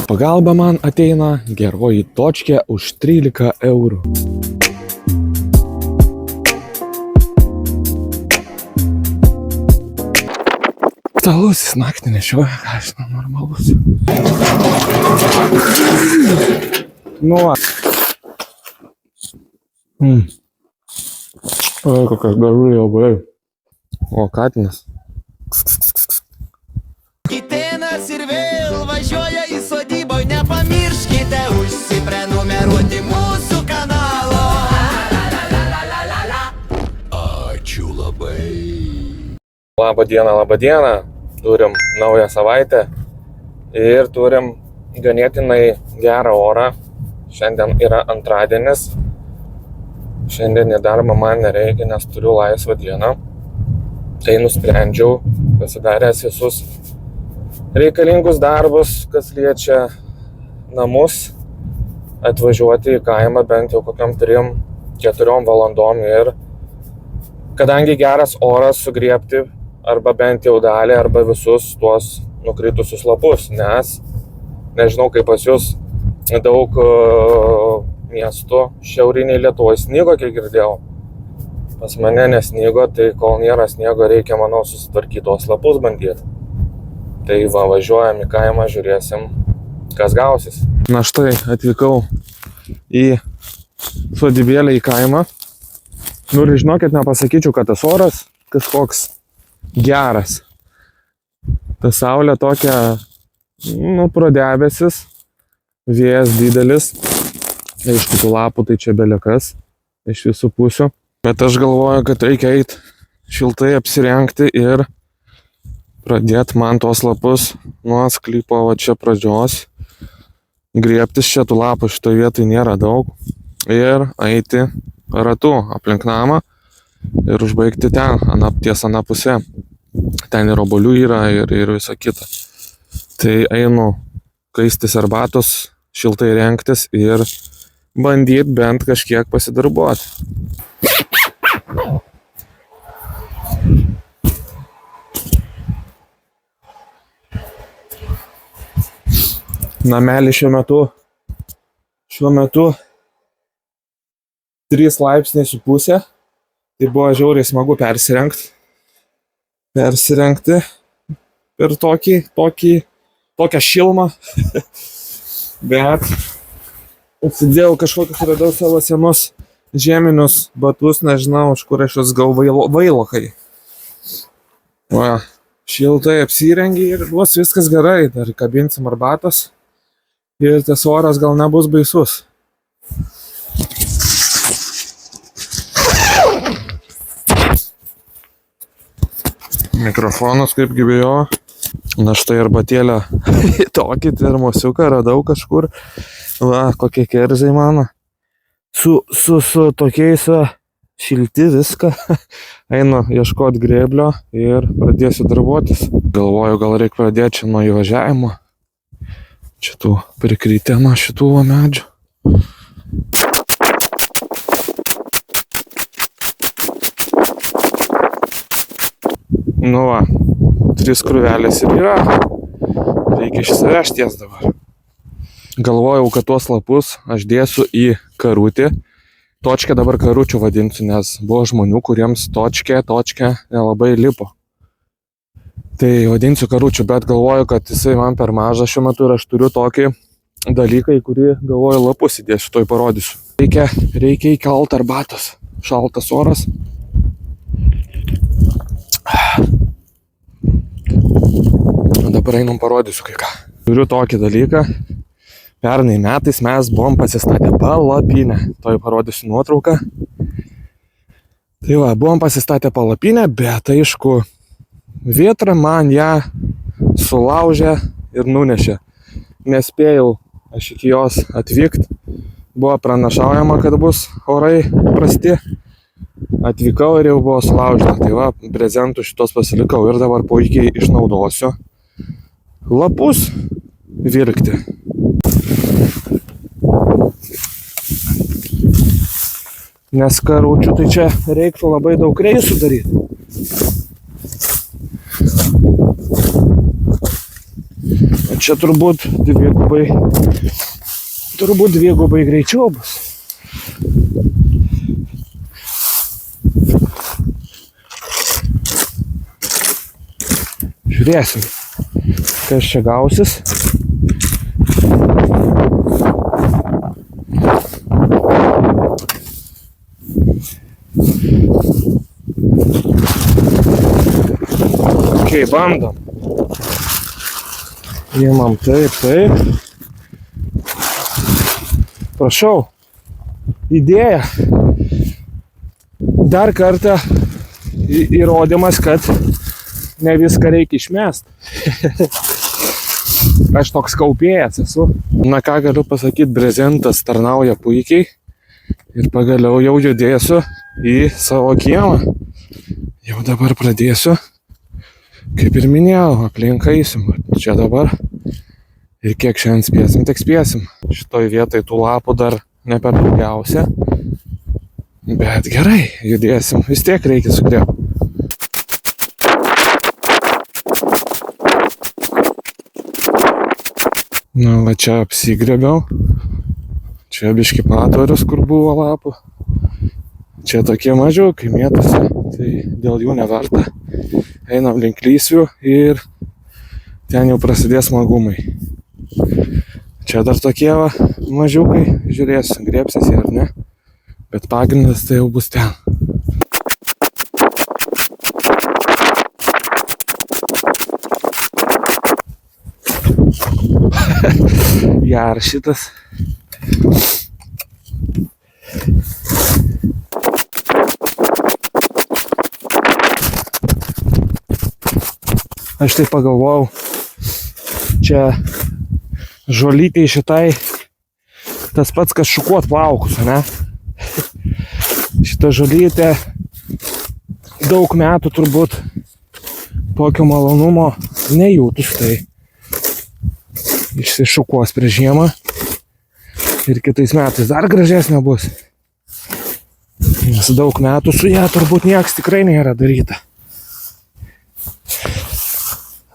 pagalba man ateina geroji točkė už 13 eurų. Stalusis naktį nešioja, ką aš normalus. Nu va. Oi, kokias gažulį labai. O, katinas. Kitėnas ir vėl važiuoja į sodybą, nepamirškite užsiprenumeruoti mūsų kanalo. Ačiū labai. Labą dieną. Turim naują savaitę ir turim ganėtinai gerą orą. Šiandien yra antradienis. Šiandien į darbą man nereikia, nes turiu laisvą dieną. Tai nusprendžiau, pasidaręs visus reikalingus darbus, kas liečia namus, atvažiuoti į kaimą bent jau kokiam 3-4 valandom ir kadangi geras oras sugriebti arba bent jau dalį, arba visus tuos nukritusius lapus, nes nežinau kaip pas jūs daug miestų šiauriniai Lietuvoje snygo, kiek girdėjau. Pas mane nesnygo, tai kol nėra sniego, reikia, manau, susitvarkyti tuos lapus bandyti. Tai va, važiuojam į kaimą, žiūrėsim, kas gausis. Na štai, atvykau į sodybėlę į kaimą. Nu ir žinokit, nepasakyčiau, kad tas oras kažkoks geras. Ta saulė tokia, pro debesis, vėjas didelis. Aišku, tų lapų tai čia belekas iš visų pusių. Bet aš galvoju, kad reikia eiti šiltai apsirengti ir pradėti man tuos lapus nuo sklypo va čia pradžios. Griebtis čia tų lapų šitoje vietoje nėra daug. Ir eiti ratu aplink namą ir užbaigti ten, ties ana pusė. Ten ir obuolių yra ir visa kita. Tai einu kaistis arbatos, šiltai rengtis ir bandyti bent kažkiek pasidarbuoti. Namelį šiuo metu 3,5 laipsniai. Tai buvo žiauriai smagu persirengti per tokią šilmą. Bet atsidėjau kažkokius, radau savo senus žieminius batus, nežinau, iš kur aš juos gal vailokai. Va, šiltai apsirengi ir bus viskas gerai, dar kabinsim arbatos ir tas oras gal nebus baisus. Mikrofonas kaip gyvėjo. Na štai arbatėlę tokį termosiuką radau kažkur. Va, kokie kerzai mano. Su tokiais šilti viską. Einu ieškoti grėblio ir pradėsiu darbuotis. Galvoju, gal reikia pradėti čia nuo įvažiavimo. Čia tų prikrytė nuo šitų medžių. Nu va, 3 krūvelės ir yra. Reikia išsivežti jas dabar. Galvojau, kad tuos lapus aš dėsiu į karutį. Točkę dabar karučių vadinsiu, nes buvo žmonių, kuriems točkė nelabai lipo. Tai vadinsiu karučių, bet galvoju, kad jisai man per mažas šiuo metu ir aš turiu tokį dalyką, į kurį galvoju lapus įdėsiu, toj parodysiu. Reikia įkalt arbatos. Šaltas oras. Dabar einam parodysiu kai ką. Turiu tokį dalyką. Pernai metais mes buvom pasistatę palapinę. Toj parodysiu nuotrauką. Tai va, buvom pasistatę palapinę, bet aišku, vėtra man ją sulaužė ir nunešė. Nespėjau aš iki jos atvykti. Buvo pranašaujama, kad bus orai prasti. Atvykau ir jau buvo sulaužyta. Tai va, prezentų šitos pasilikau ir dabar puikiai išnaudosiu lapus virkti. Nes karučių tai čia reiktų labai daug reisų daryti. čia turbūt dvigubai greičiau bus. Žiūrėsim, kas čia gausis. Ok, bandom. Įmam taip. Prašau, idėja. Dar kartą įrodymas, kad ne viską reikia išmest. Aš toks kaupėjas esu. Na ką galiu pasakyti, brezentas tarnauja puikiai. Ir pagaliau jau judėsiu į savo kiemą. Jau dabar pradėsiu. Kaip ir minėjau, aplinką eisim. Čia dabar. Ir kiek šiandien spėsim, tik spėsim. Šitoj vietoj tų lapų dar ne per daugiausia. Bet gerai, judėsim. Vis tiek reikia sugrėbti. Na, va čia apsigrėbiau. Čia biški patvarius, kur buvo lapų. Čia tokie mažiukai mėtosi, tai dėl jų neverta. Einam link lysvių ir ten jau prasidės smagumai. Čia dar tokie va mažiukai, žiūrėsiu, griebsis jie ar ne. Bet pagrindas tai jau bus ten. Jar šitas. Aš tai pagalvojau, čia žolytei šitai tas pats, kas šukuot plaukus, ne? Šita žolytė daug metų turbūt tokio malonumo nejūtus, tai išsišukuos prieš žiemą ir kitais metais dar gražesnė bus. Nes daug metų su ją turbūt nieks tikrai nėra daryta.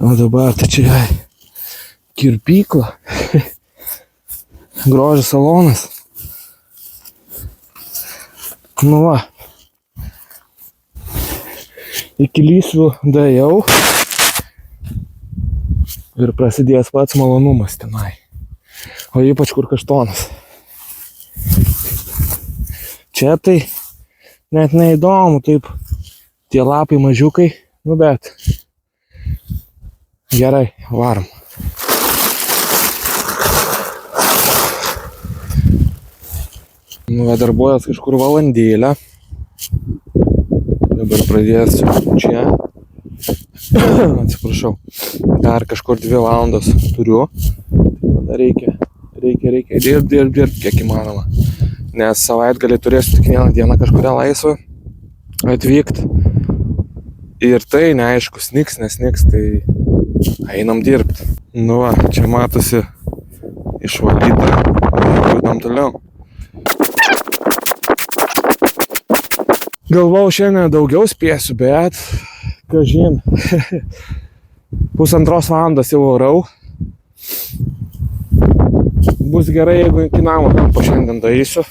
O dabar tai čia kirpykla, grožio salonas. Nu va, iki lysvių daėjau ir prasidės pats malonumas tenai. O ypač kur kaštonas. Čia tai net neįdomu, taip tie lapai mažiukai, nu bet gerai, varom. Nu, darbuojas kažkur valandėlę. Dabar pradėsiu čia. Atsiprašau. Dar kažkur 2 valandos turiu. Tada reikia dirbti, kiek įmanoma. Nes savaitgalį turėsiu tik 1 dieną kažkuria laisvą atvykti. Ir tai neaišku, snigs, nesnigs, tai einam dirbti. Nu va, čia matosi išvalyta. Judam toliau. Galvau, šiandien daugiau spėsiu, bet kažin. 1,5 valandos jau varau. Bus gerai, jeigu iki namo po šiandien daeisiu.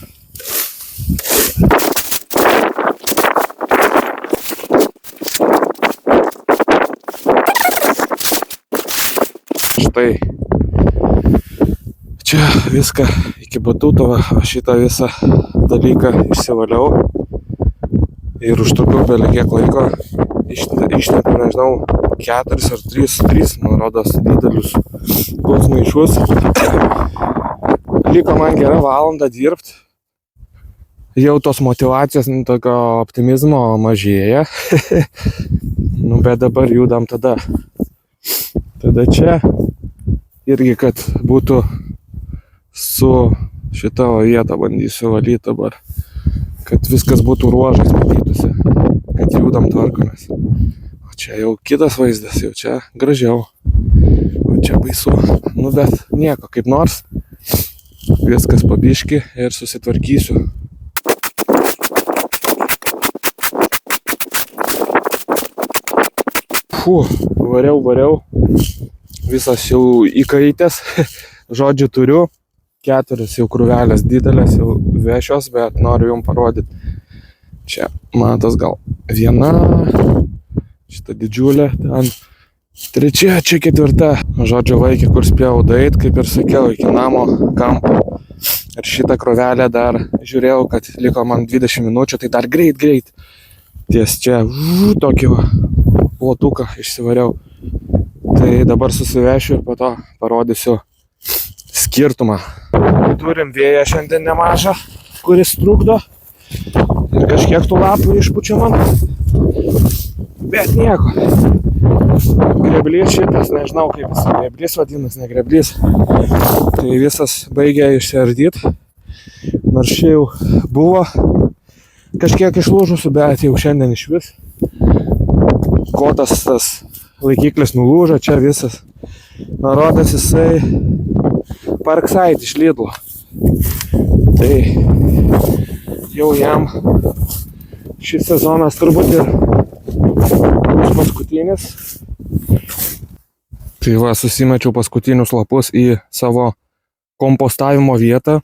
Štai. Čia viską iki batuto, šitą visą dalyką išsivaliau. Ir užtrukiau belekiek laiko, išnepiau, nežinau, 4 ar 3, man rodos, didelius tuos maišus. Liko man gerą valandą dirbti. Jau tos motyvacijos, tokio optimizmo mažėja. Nu, bet dabar judam tada. Tada čia irgi, kad būtų su šitą vietą bandysiu valyti dabar. Kad viskas būtų ruožais matytųsi, kad judam tvarkomės. O čia jau kitas vaizdas, jau čia gražiau. O čia baisu. Nu, bet nieko, kaip nors. Viskas po biškį ir susitvarkysiu. Variau. visas jau įkaitęs. Žodžiu, turiu 4 jau krūvelės didelės, jau vešios, bet noriu jums parodyti. Čia matos gal viena, šita didžiulė, ten 3, čia 4. Žodžiu, vaikė, kur spėjau daeit, kaip ir sakiau, iki namo kampo. Ir šitą krūvelę dar žiūrėjau, kad liko man 20 minučių, tai dar greit. Ties čia tokį plotuką išsivariau. Tai dabar susivešiu ir po to parodysiu skirtumą. Turim vėją šiandien nemažą, kuris trukdo. Ir kažkiek tų lapų išpučia man. Bet nieko. Greblys šitas, nežinau kaip jis greblys vadinas, ne greblys. Tai visas baigė išsiardyti. Nors čia jau buvo kažkiek išlūžusių, bet jau šiandien iš vis. Kotas tas laikiklis nulūžo, čia visas. Narodas jisai Parkside iš Lidlo. Tai jau jam šis sezonas turbūt ir bus paskutinis. Tai va, susimečiau paskutinius lapus į savo kompostavimo vietą.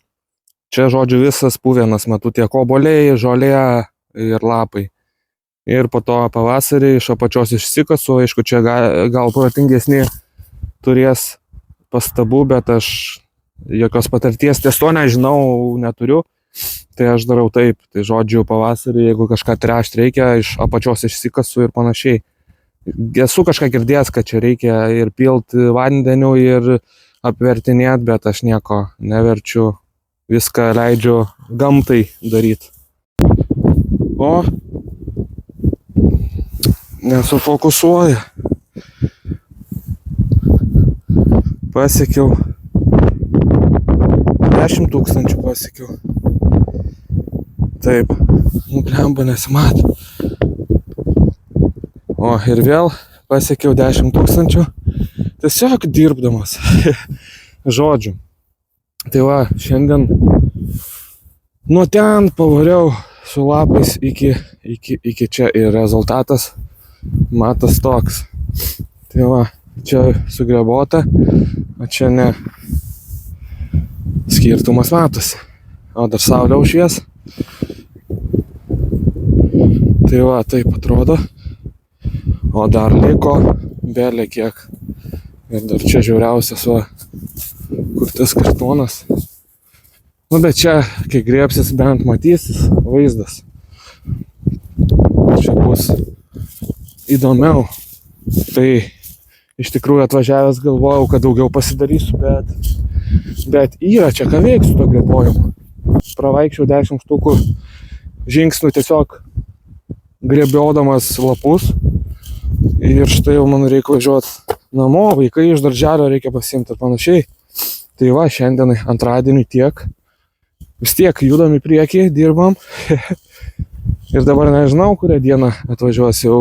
Čia, žodžiu, visas puvienas, matau, tiek obuoliai, žolė ir lapai. Ir po to pavasarį iš apačios išsikasu, aišku, čia gal protingesni turės pastabų, bet aš jokios patirties ties to nežinau, neturiu. Tai aš darau taip, tai žodžiu, pavasarį, jeigu kažką tręšti reikia, iš apačios išsikasu ir panašiai. Esu kažką girdėjęs, kad čia reikia ir pilti vandeniu, ir apvertinėti, bet aš nieko neverčiu. Viską leidžiu gamtai daryti. O, nesufokusuoja. Pasiekiau. 10 000 pasiekiau. Taip, blemba nesimato. O, ir vėl pasiekiau 10 000. Tiesiog dirbdamas. Žodžiu. Tai va, šiandien nuo ten pavariau su lapais iki čia ir rezultatas matas toks. Tai va, čia sugrebota, o čia ne. Skirtumas matosi. O dar saulė užšvies. Tai va, taip atrodo. O dar liko belė kiek. Ir dar čia žiauriausias va. Kur tas kartonas. Nu, bet čia, kai griebsis, bent matysis vaizdas. Čia bus įdomiau. Tai iš tikrųjų atvažiavęs galvojau, kad daugiau pasidarysiu, bet yra čia ką veiks su to grebojimu. Pravaikščiau 10 štukų žingsnių tiesiog grebiodamas lapus. Ir štai jau man reikia važiuoti namo, vaikai iš darželio reikia pasiimti ir panašiai. Tai va, šiandien antradienį tiek. Vis tiek judam į priekį, dirbam. Ir dabar nežinau, kurią dieną atvažiuosiu, jau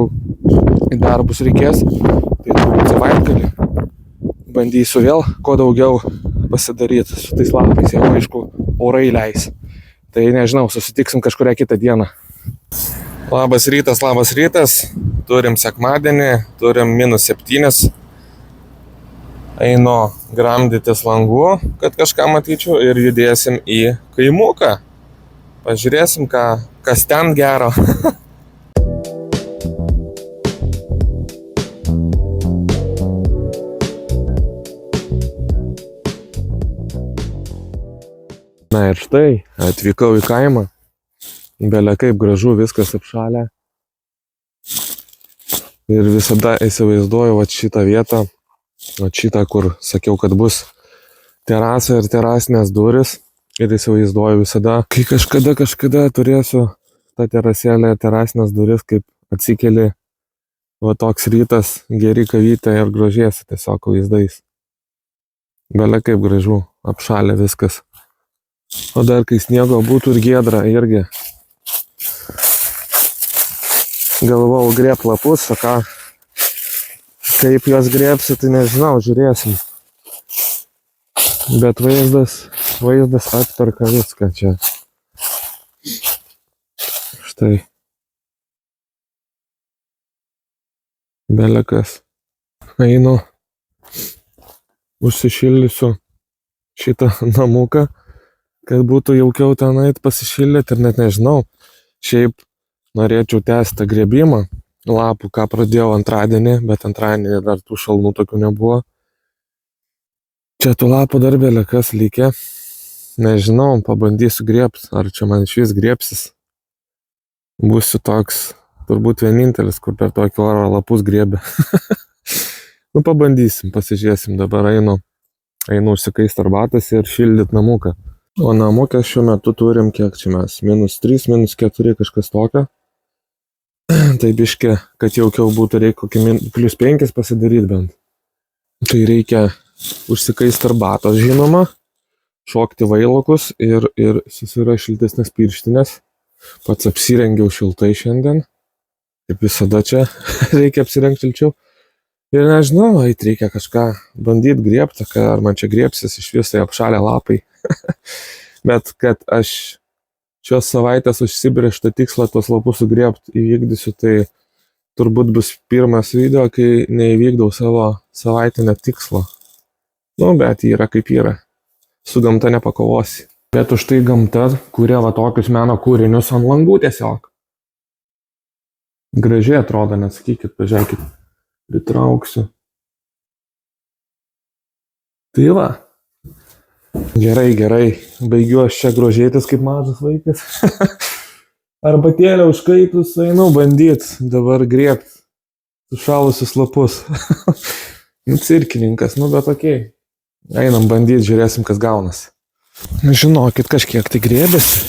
į darbus reikės. Tai turbūt savaitgalį. Bandysiu vėl kuo daugiau pasidaryti su tais lapais, jau aišku, orai leis. Tai nežinau, susitiksim kažkurią kitą dieną. Labas rytas. Turim sekmadienį, turim -7. Einu gramdytis langų, kad kažką matyčiau, ir judėsim į kaimuką. Pažiūrėsim, kas ten gero. Na ir štai, atvykau į kaimą. Belia kaip gražu, viskas apšalę. Ir visada įsivaizduoju šitą vietą. Šitą, kur sakiau, kad bus terasa ir terasinės duris. Ir įsivaizduoju visada, kai kažkada turėsiu tą terasėlę, terasinės duris, kaip atsikeli va toks rytas, geri kavytė ir grožiesi tiesiog vaizdais. Belia kaip gražu, apšalė viskas. O dar kai sniego būtų ir giedra irgi. Galvojau grėbt lapus, o ką? Kaip juos griebsiu, tai nežinau, žiūrėsim. Bet vaizdas atperka viską čia. Štai. Belekas. Einu užsišildysiu šitą namuką, kad būtų jaukiau ten eit pasišildyti ir net nežinau. Šiaip norėčiau tęsti grėbimą lapų, ką pradėjau antradienį, bet antradienį dar tų šalnų tokių nebuvo. Čia tų lapų dar belekas likę. Nežinau, pabandysiu grėbti, ar čia man iš vis grėbsis. Būsiu toks, turbūt vienintelis, kur per tokį orą lapus grėbė. Nu, pabandysim, pasižiūrėsim, dabar einu užsikaist arbatas ir šildyt namuką. O namukę šiuo metu turim, kiek čia mes, -3, -4, kažkas tokio. Tai biškė, kad jaukiau būtų, reikia kokį +5 pasidaryti bent. Tai reikia užsikaist arbatos, žinoma, šokti vailokus ir susirasti šiltesnės pirštinės. Pats apsirengiau šiltai šiandien. Kaip visada čia reikia apsirengti šilčiau. Ir nežinau, reikia kažką bandyti griebti, ar man čia griebsis iš visai apšalę lapai. Bet kad aš šios savaitės užsibrėžtą tikslą tuos lapus sugriebti įvykdysiu, tai turbūt bus pirmas video, kai neįvykdau savo savaitinę tikslą. Nu, bet yra kaip yra. Su gamta nepakovosi. Bet už tai gamta kuria va tokius meno kūrinius ant langų tiesiog. Gražiai atrodo, net sakykit, pažiūrėkit. Pritrauksiu. Tai va. Gerai. Baigiu aš čia grožėtis kaip mažas vaikas. Arbatėlę užkaitus, einu bandyt dabar griebt sušalusius lapus. Nu, cirkininkas, nu bet okei. Einam bandyt, žiūrėsim, kas gaunasi. Žinokit, kažkiek tai grėbėsi.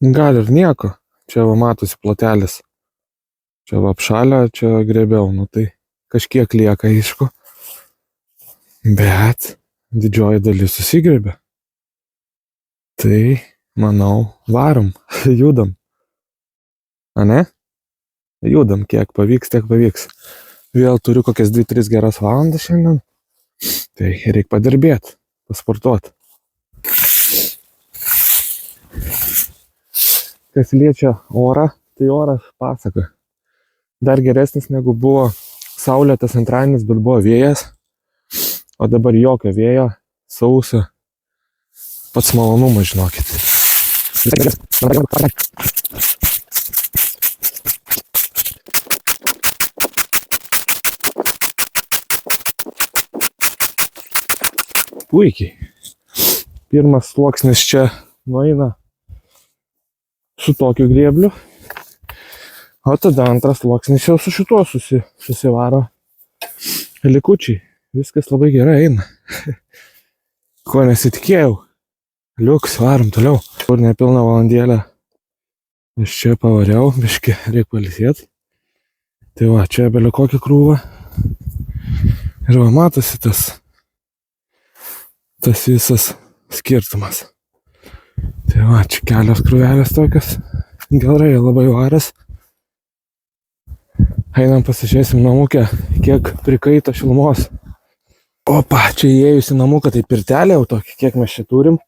Gal ir nieko. Čia va matosi plotelis. Čia va apšalę, čia grėbiau. Nu tai kažkiek lieka, aišku. Bet didžioji dalis susigrėbė. Tai, manau, varom. Judam. A ne? Judam, kiek pavyks, tiek pavyks. Vėl turiu kokias 2-3 geras valandas šiandien. Tai reikia padirbėti, pasportuoti. Kas liečia orą, tai oras pasaka. Dar geresnis negu buvo saulėtas antradienis, bet buvo vėjas. O dabar jokio vėjo, sausa. Pats malonumas, žinokit. Puikiai. Pirmas sluoksnis čia nueina su tokiu grėbliu, o tada antras sluoksnis jau su šituo susivaro likučiai. Viskas labai gerai eina. Ko nesitikėjau. Liuks, varom toliau. Kur nepilną valandėlę aš čia pavariau, biškį reikia pailsėti. Tai va, čia belio kokį krūvą. Ir va, matosi tas visas skirtumas. Tai va, čia kelios krūvelės tokios. Gerai, labai varas. Einam pasižiūrėsim namukę, kiek prikaito šilumos. Opa, čia įėjus į namuką, tai pirtelė jau tokia, kiek mes čia turim.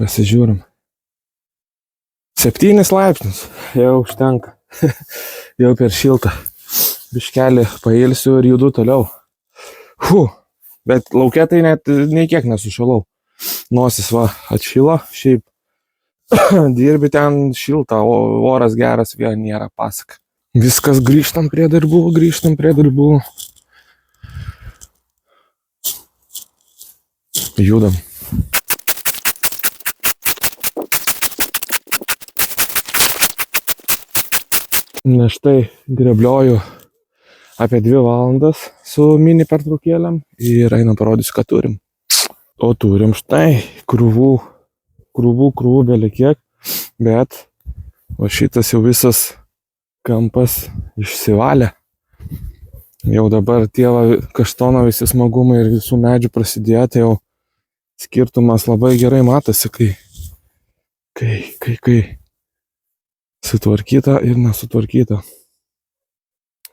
Pasižiūrim. 7 laipsnius, jau užtenka. Jau per šiltą. Biškelį pailsiu ir judu toliau. Bet lauke tai net nei kiek nesušalau. Nosis va atšilo, šiaip dirbi ten šilta, o oras geras vėl nėra pasaka. Viskas grįžtam prie darbų. Judam. Na štai greblioju apie 2 valandas su mini pertraukėlėm ir einam parodysiu, ką turim. O turim štai krūvų belekiek, bet o šitas jau visas kampas išsivalė. Jau dabar tie kaštono visi smagumai ir visų medžių prasidėjo, tai jau skirtumas labai gerai matosi, kai sutvarkyta ir nesutvarkyta.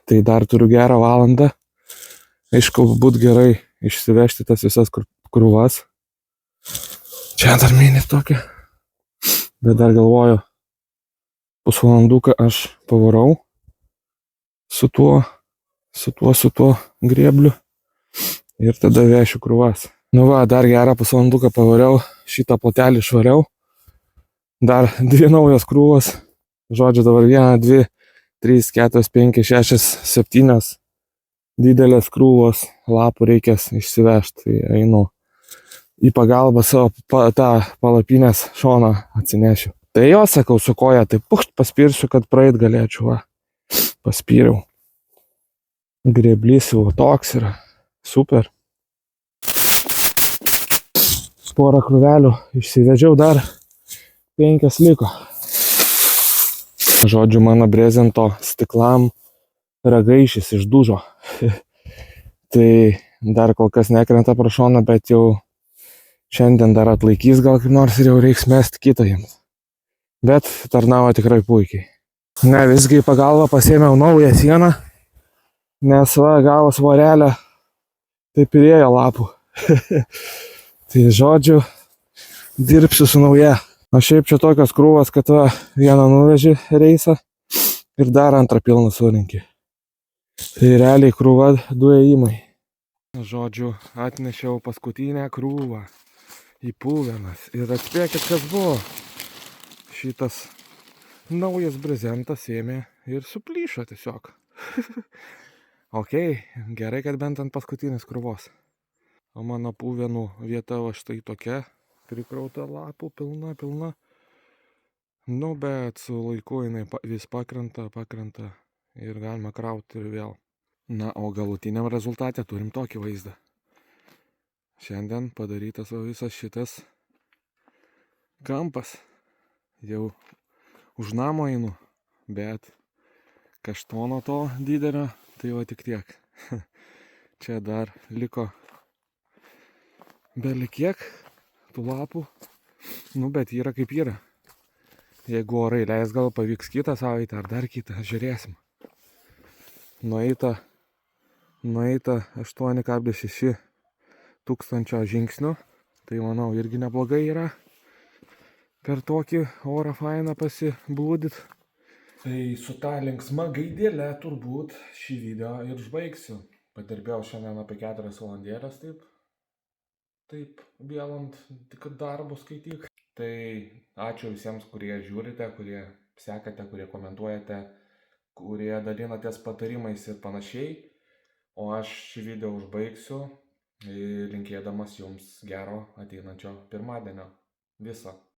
Tai dar turiu gerą valandą. Aišku, būtų gerai išsivežti tas visas krūvas. Čia dar mini tokia. Bet dar galvoju, pusvalanduką aš pavarau su tuo grėbliu ir tada vešiu krūvas. Nu va, dar gerą pusvalanduką pavariau, šitą plotelį švariau, dar 2 naujos krūvos, žodžiu dabar 1, 2, 3, 4, 5, 6, 7 didelės krūvos lapų reikės išsivežti, tai einu į pagalbą savo tą palapinės šoną atsinešiu. Tai jo, sakau, su koja, tai pušt paspirsiu, kad praeit galėčiau, va. Paspyriau. Grėblys jau toks yra, super. Porą krūvelių išsivedžiau, dar 5 liko. Žodžiu, mano brezento stiklam ragaišis išdužo. Tai dar kol kas nekrenta pro šoną, bet jau šiandien dar atlaikys gal kaip nors ir jau reiks mesti kitą jiems. Bet tarnavo tikrai puikiai. Ne, visgi į pagalbą pasėmiau naują sieną, nes va, gavo svarelę, taip ir ėjo lapų. Tai žodžiu, dirbsiu su nauja. O šiaip čia tokios krūvos, kad va, vieną nuveži reisą ir dar antrą pilną surinkį. Tai realiai krūva 2 ėjimai. Žodžiu, atnešiau paskutinę krūvą į Puvenas. Ir atspėkit, kas buvo. Šitas naujas brezentas ėmė ir suplyšo tiesiog. Ok, gerai, kad bent ant paskutinės krūvos. O mano Puvenų vieta va štai tokia, prikrauta lapų, pilna. Nu, bet su laiku jinai vis pakrenta ir galima krauti ir vėl. Na, o galutiniam rezultate turim tokį vaizdą. Šiandien padarytas visas šitas kampas. Jau už namo einu, bet kaštono to didelio, tai va tik tiek. Čia dar liko belikiek tų lapų, nu bet yra kaip yra. Jeigu orai leis, gal pavyks kitą savaitę ar dar kitą, žiūrėsim. Nueita 8,6 tūkstančio žingsnių, tai manau irgi neblogai yra per tokį orą fainą pasiblūdyt. Tai su tą linksma gaidėle turbūt šį video ir užbaigsiu. Padirbėjau šiandien apie 4 valandėlės, taip vėlant tik darbus skaityk. Tai ačiū visiems, kurie žiūrite, kurie sekate, kurie komentuojate, kurie dalinatės patarimais ir panašiai. O aš šį video užbaigsiu, linkėdamas jums gero ateinančio pirmadienio. Viso.